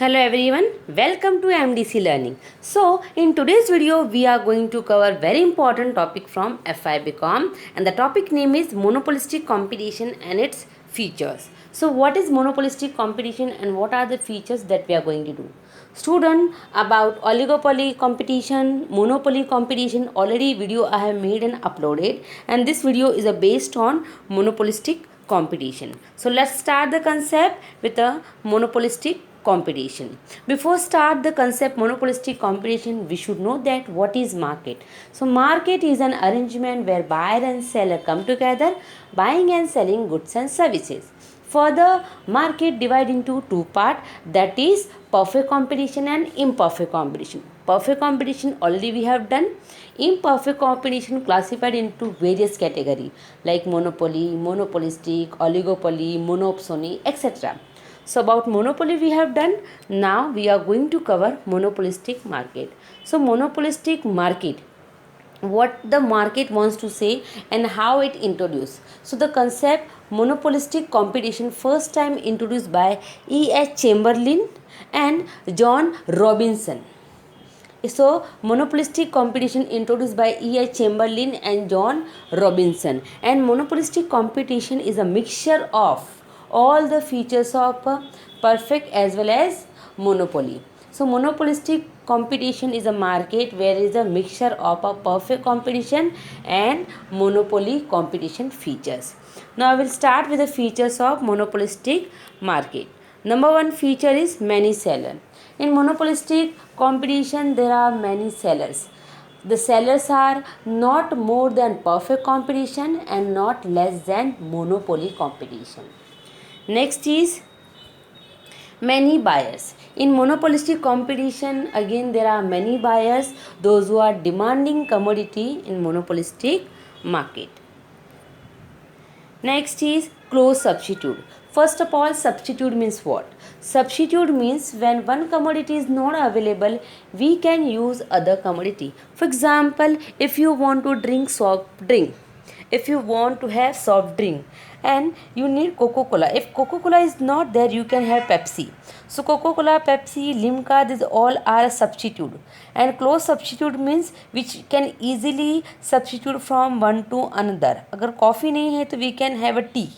Hello everyone, welcome to MDC Learning. So, in today's video, we are going to cover very important topic from FIBCom, and the topic name is monopolistic competition and its features. So, what is monopolistic competition and what are the features that we are going to do? Student, about oligopoly competition, monopoly competition, already video I have made and uploaded, and this video is based on monopolistic competition. So let's start the concept with a monopolistic competition. Before start the concept monopolistic competition, we should know that what is market. So market is an arrangement where buyer and seller come together buying and selling goods and services. Further, market divide into two parts, that is perfect competition and imperfect competition. Perfect competition already we have done. Imperfect competition classified into various category like monopoly, monopolistic, oligopoly, monopsony, etc. So about monopoly we have done. Now we are going to cover monopolistic market. So monopolistic market, what the market wants to say and how it introduced. So the concept monopolistic competition first time introduced by E.H. Chamberlain and John Robinson. So monopolistic competition introduced by E.H. Chamberlain and John Robinson, and monopolistic competition is a mixture of all the features of perfect as well as monopoly. So monopolistic competition is a market where is a mixture of a perfect competition and monopoly competition features. Now I will start with the features of monopolistic market. Number one feature is many seller. In monopolistic competition, there are many sellers. The sellers are not more than perfect competition and not less than monopoly competition. Next is many buyers. In monopolistic competition, again there are many buyers, those who are demanding commodity in monopolistic market. Next is close substitute. First of all, substitute means what? Substitute means when one commodity is not available, we can use other commodity. For example, if you want to drink soft drink, if you want to have soft drink and you need Coca-Cola, if Coca-Cola is not there, you can have Pepsi. So Coca-Cola, Pepsi, Limca, these all are a substitute. And close substitute means which can easily substitute from one to another. अगर coffee नहीं है तो we can have a tea.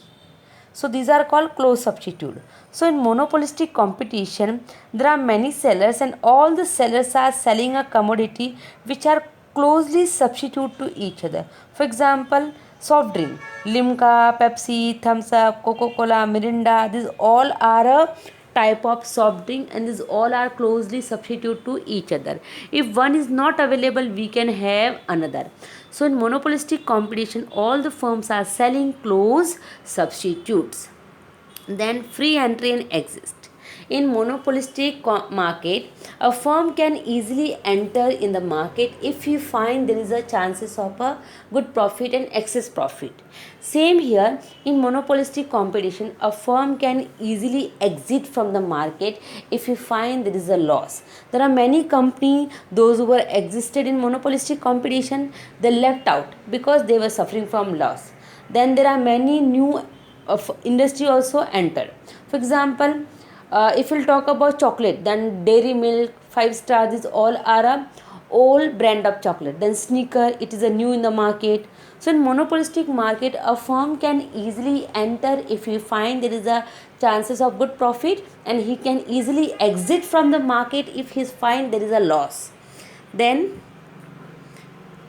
So these are called close substitute. So in monopolistic competition, there are many sellers and all the sellers are selling a commodity which are closely substitute to each other. For example, soft drink, Limca, Pepsi, Thumbs Up, Coca-Cola, Mirinda, these all are a type of soft drink and these all are closely substitute to each other. If one is not available, we can have another. So in monopolistic competition, all the firms are selling close substitutes. Then free entry and exist. In monopolistic market, a firm can easily enter in the market if you find there is a chances of a good profit and excess profit. Same here, in monopolistic competition, a firm can easily exit from the market if you find there is a loss. There are many companies, those who were existed in monopolistic competition, they left out because they were suffering from loss. Then there are many new of industry also entered. For example, if we'll talk about chocolate, then Dairy Milk, 5 Star, these all are a old brand of chocolate. Then Snicker, it is a new in the market. So in monopolistic market, a firm can easily enter if he find there is a chances of good profit, and he can easily exit from the market if he find there is a loss. Then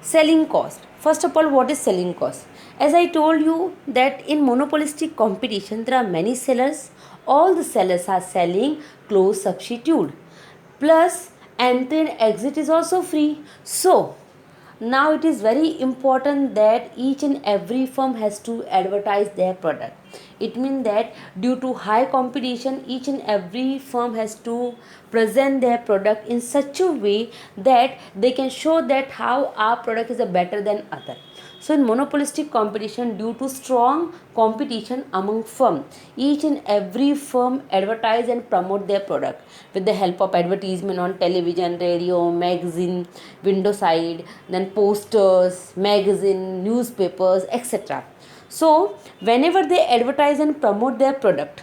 selling cost. First of all, what is selling cost? As I told you that in monopolistic competition, there are many sellers. All the sellers are selling close substitute. Plus, entry and exit is also free. So, now it is very important that each and every firm has to advertise their product. It means that due to high competition, each and every firm has to present their product in such a way that they can show that how our product is a better than other. So in monopolistic competition, due to strong competition among firms, each and every firm advertise and promote their product with the help of advertisement on television, radio, magazine, window side, then posters, magazine, newspapers, etc. So whenever they advertise and promote their product,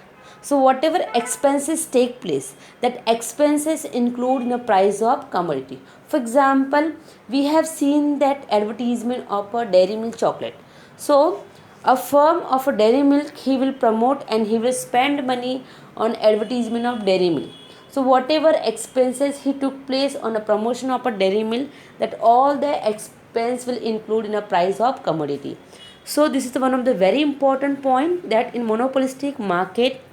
So whatever expenses take place, that expenses include in the price of commodity. For example, we have seen that advertisement of a dairy milk chocolate. So a firm of a dairy milk, he will promote and he will spend money on advertisement of dairy milk. So whatever expenses he took place on a promotion of a dairy milk, that all the expense will include in a price of commodity. So this is one of the very important point, that in monopolistic market,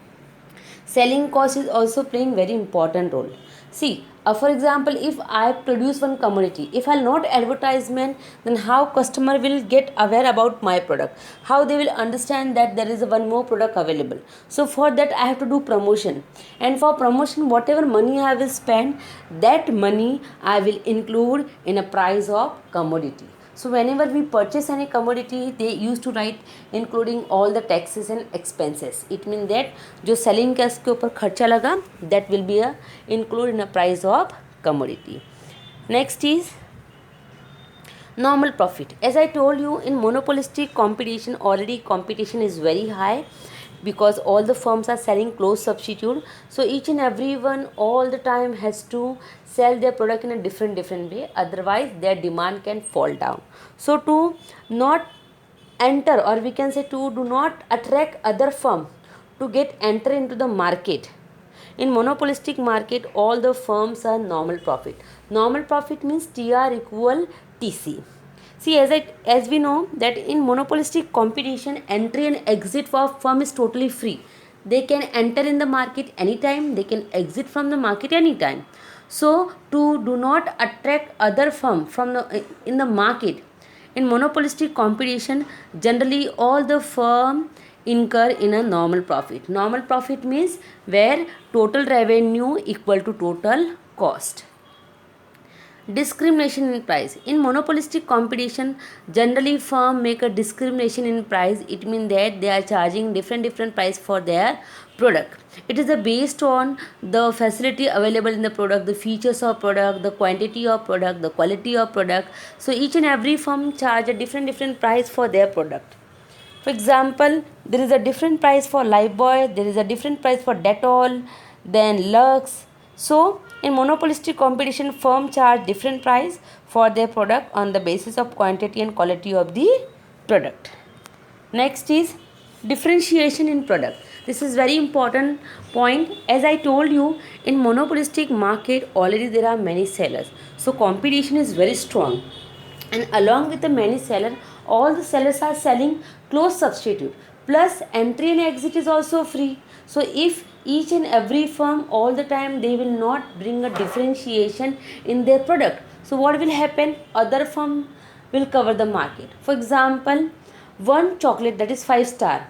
selling cost is also playing very important role. See, for example, if I produce one commodity, if I'll not advertisement, then how customer will get aware about my product, how they will understand that there is one more product available. So for that I have to do promotion, and for promotion whatever money I will spend, that money I will include in a price of commodity. So whenever we purchase any commodity, they used to write including all the taxes and expenses. It means that जो selling का इसके ऊपर खर्चा लगा, that will be a include in a price of commodity. Next is normal profit. As I told you, in monopolistic competition, already competition is very high, because all the firms are selling close substitute. So each and every one all the time has to sell their product in a different way, otherwise their demand can fall down. So to not enter, or we can say to do not attract other firm to get enter into the market, in monopolistic market all the firms are normal profit. Normal profit means TR equal TC. See, as we know that in monopolistic competition, entry and exit for firm is totally free. They can enter in the market anytime, they can exit from the market anytime. So to do not attract other firm from the in the market, in monopolistic competition, generally all the firm incur in a normal profit. Normal profit means where total revenue equal to total cost. Discrimination in price. In monopolistic competition, generally firm make a discrimination in price. It means that they are charging different price for their product. It is based on the facility available in the product, the features of product, the quantity of product, the quality of product. So each and every firm charge a different price for their product. For example, there is a different price for Lifebuoy, there is a different price for Dettol, then Lux. So in monopolistic competition, firm charge different price for their product on the basis of quantity and quality of the product. Next is differentiation in product. This is very important point. As I told you, in monopolistic market already there are many sellers, so competition is very strong, and along with the many seller, all the sellers are selling close substitute, plus entry and exit is also free. So if each and every firm all the time they will not bring a differentiation in their product, so what will happen, other firm will cover the market. For example, one chocolate, that is 5 star,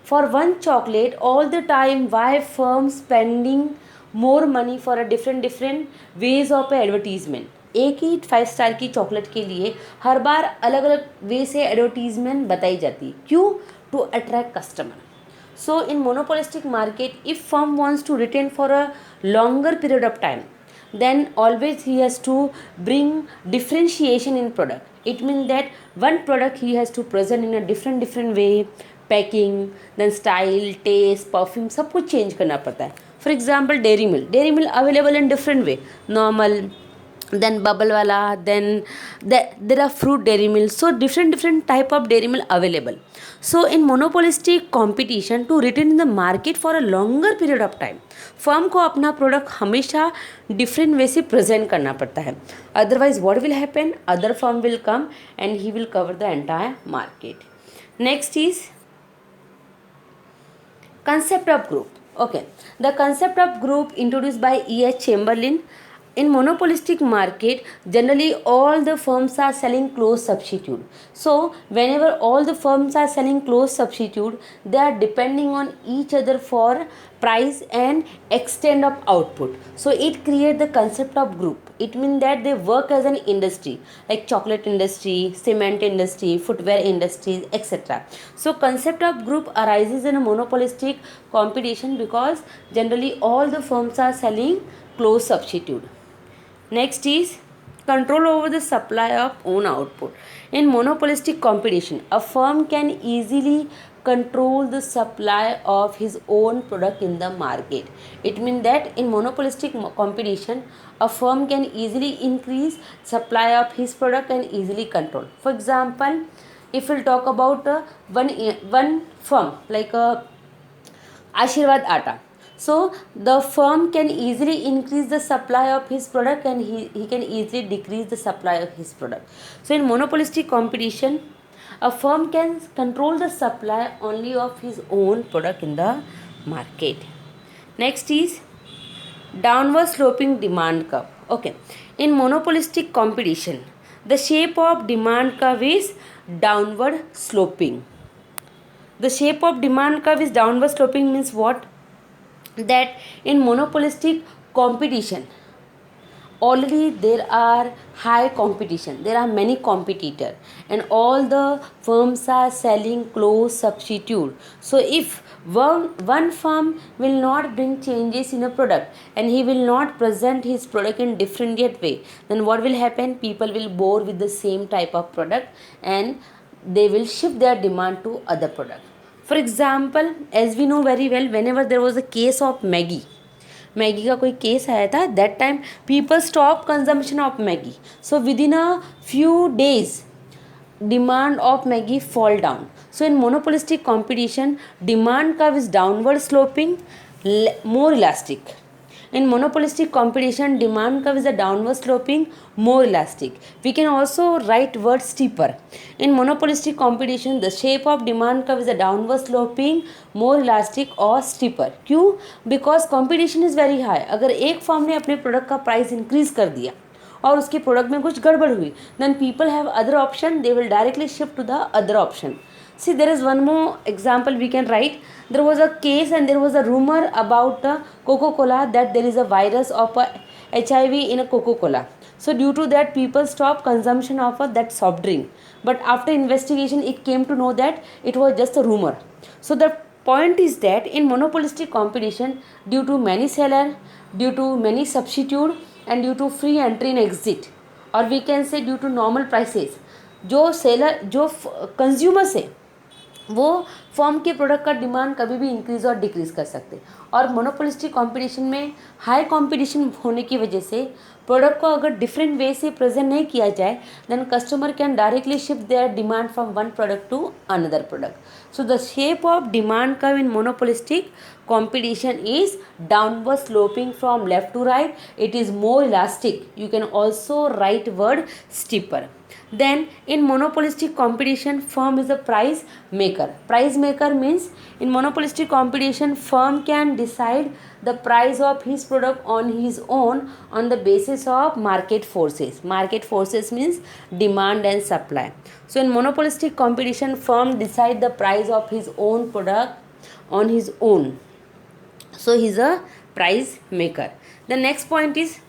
for one chocolate all the time why firm spending more money for a different ways of advertisement. एक ही 5 star की chocolate के लिए हर बार अलग अलग वे से advertisement बताई जाती है, क्यों, to attract customer. So in monopolistic market, if firm wants to retain for a longer period of time, then always he has to bring differentiation in product. It means that one product he has to present in a different way, packing, then style, taste, perfume सब कुछ change करना पड़ता है. For example Dairy Milk available in different way, normal, then bubble wala, then there are fruit dairy milk. So different type of dairy milk available. So in monopolistic competition, to retain in the market for a longer period of time, firm को अपना product हमेशा different way से present करना पड़ता है, otherwise what will happen, other firm will come and he will cover the entire market. Next is concept of group. Okay, the concept of group introduced by E.H. Chamberlain. In monopolistic market, generally all the firms are selling close substitute. So whenever all the firms are selling close substitute, they are depending on each other for price and extent of output. So it creates the concept of group. It means that they work as an industry, like chocolate industry, cement industry, footwear industries, etc. So concept of group arises in a monopolistic competition because generally all the firms are selling close substitute. Next is control over the supply of own output. In monopolistic competition, a firm can easily control the supply of his own product in the market. It means that in monopolistic competition, a firm can easily increase supply of his product and easily control. For example, if we'll talk about one firm like Ashirwad Atta. So the firm can easily increase the supply of his product and he can easily decrease the supply of his product. So in monopolistic competition, a firm can control the supply only of his own product in the market. Next is downward sloping demand curve. Okay, in monopolistic competition, the shape of demand curve is downward sloping. The shape of demand curve is downward sloping means what? That in monopolistic competition, already there are high competition, there are many competitors, and all the firms are selling close substitute. So if one firm will not bring changes in a product and he will not present his product in different yet way, then what will happen? People will bore with the same type of product and they will shift their demand to other product. For example, as we know very well, whenever there was a case of Maggi का कोई case आया था, that time people stop consumption of Maggi. So with in a few days demand of Maggi fall down. So in monopolistic competition, demand curve is downward sloping, more elastic. In monopolistic competition, demand curve is a downward sloping, more elastic. We can also write word steeper. In monopolistic competition, the shape of demand curve is a downward sloping, more elastic or steeper. क्यों? Because competition is very high. अगर एक firm ने अपने product का price increase कर दिया और उसके प्रोडक्ट में कुछ गड़बड़ हुई, then people have other option, they will directly shift to the other option. See, there is one more example we can write. There was a case and there was a rumor about Coca-Cola that there is a virus of HIV in a Coca-Cola. So due to that, people stopped consumption of that soft drink. But after investigation, it came to know that it was just a rumor. So the point is that in monopolistic competition, due to many seller, due to many substitute, and due to free entry and exit, or we can say due to normal prices, जो seller जो consumers है वो firm के product का demand कभी भी increase और decrease कर सकते. और मोनोपोलिस्टिक कंपटीशन में हाई कंपटीशन होने की वजह से प्रोडक्ट को अगर डिफरेंट वे से प्रेजेंट नहीं किया जाए, then customer can directly shift their demand from one product to another product. So the shape of demand curve in monopolistic competition is downward sloping from left to right. It is more elastic. You can also write word steeper. Then in monopolistic competition, firm is a price maker. Price maker means in monopolistic competition, firm can decide the price of his product on his own on the basis of market forces. Market forces means demand and supply. So in monopolistic competition, firm decide the price of his own product on his own. So he's a price maker. The next point is,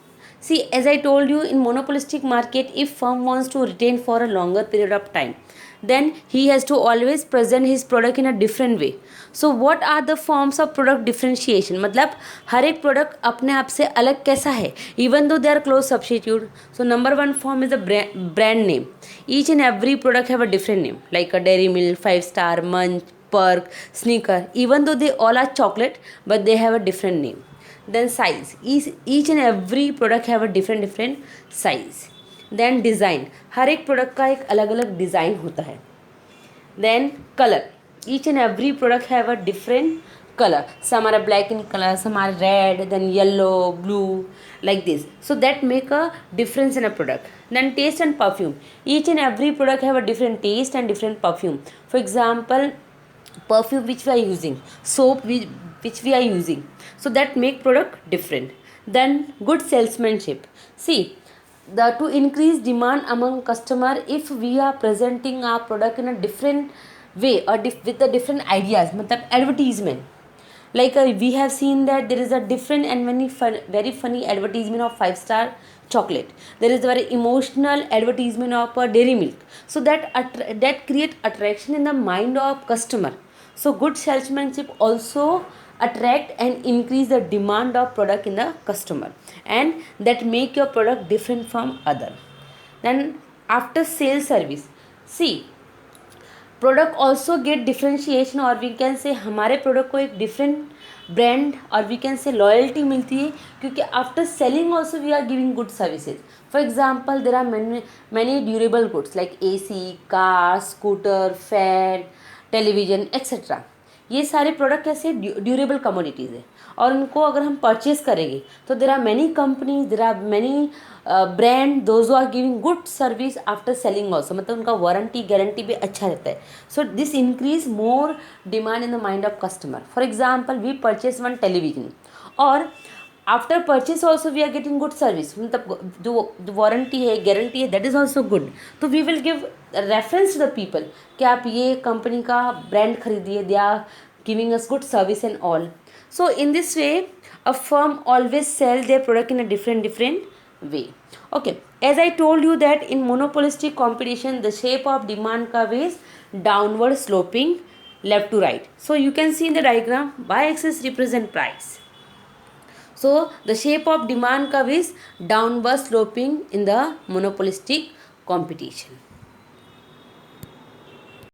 see, as I told you, in monopolistic market, if firm wants to retain for a longer period of time, then he has to always present his product in a different way. So what are the forms of product differentiation? मतलब हर एक product अपने आप से अलग कैसा है, even though they are close substitute. So number one form is a brand name. Each and every product have a different name, like a Dairy Milk, 5-star, Munch, Perk, Snicker. Even though they all are chocolate, but they have a different name. Then size. Each and every product have a different size. Then design. हर एक product का एक अलग अलग design होता है. Then color. Each and every product have a different color. Some are black in color, some are red, then yellow, blue, like this. So that make a difference in a product. Then taste and perfume. Each and every product have a different taste and different perfume. For example, perfume which we are using, soap which we are using. So that make product different. Then good salesmanship. See, to increase demand among customer, if we are presenting our product in a different way or with the different ideas, matlab advertisement, like we have seen that there is a different and very funny advertisement of 5-star chocolate. There is a very emotional advertisement of Dairy Milk. So that create attraction in the mind of customer. So good salesmanship also attract and increase the demand of product in the customer, and that make your product different from other. Then after sales service, see, product also get differentiation, और we can say हमारे product को एक different brand और we can say loyalty मिलती है, क्योंकि after selling also we are giving good services. For example there are many durable goods like AC, car, scooter, fan, television etcetera. ये सारे product कैसे ड्यूरेबल कमोडिटीज़ है, और उनको अगर हम परचेज करेंगे तो there are many companies, there are many brand those are giving good service after selling also, मतलब उनका वारंटी गारंटी भी अच्छा रहता है. So this increase more demand in the mind of customer. For example we purchase one television, और after purchase also we are getting good service, मतलब जो warranty है गारंटी है दैट इज़ ऑल्सो गुड. तो we will give reference to the people कि आप ये company का ब्रांड खरीदिए, they are giving us good service and all. So in this way a firm always sell their product in a different way. Okay, as I told you that in monopolistic competition the shape of demand curve is downward sloping left to right. So you can see in the diagram y-axis represent price. So the shape of demand curve is downward sloping in the monopolistic competition.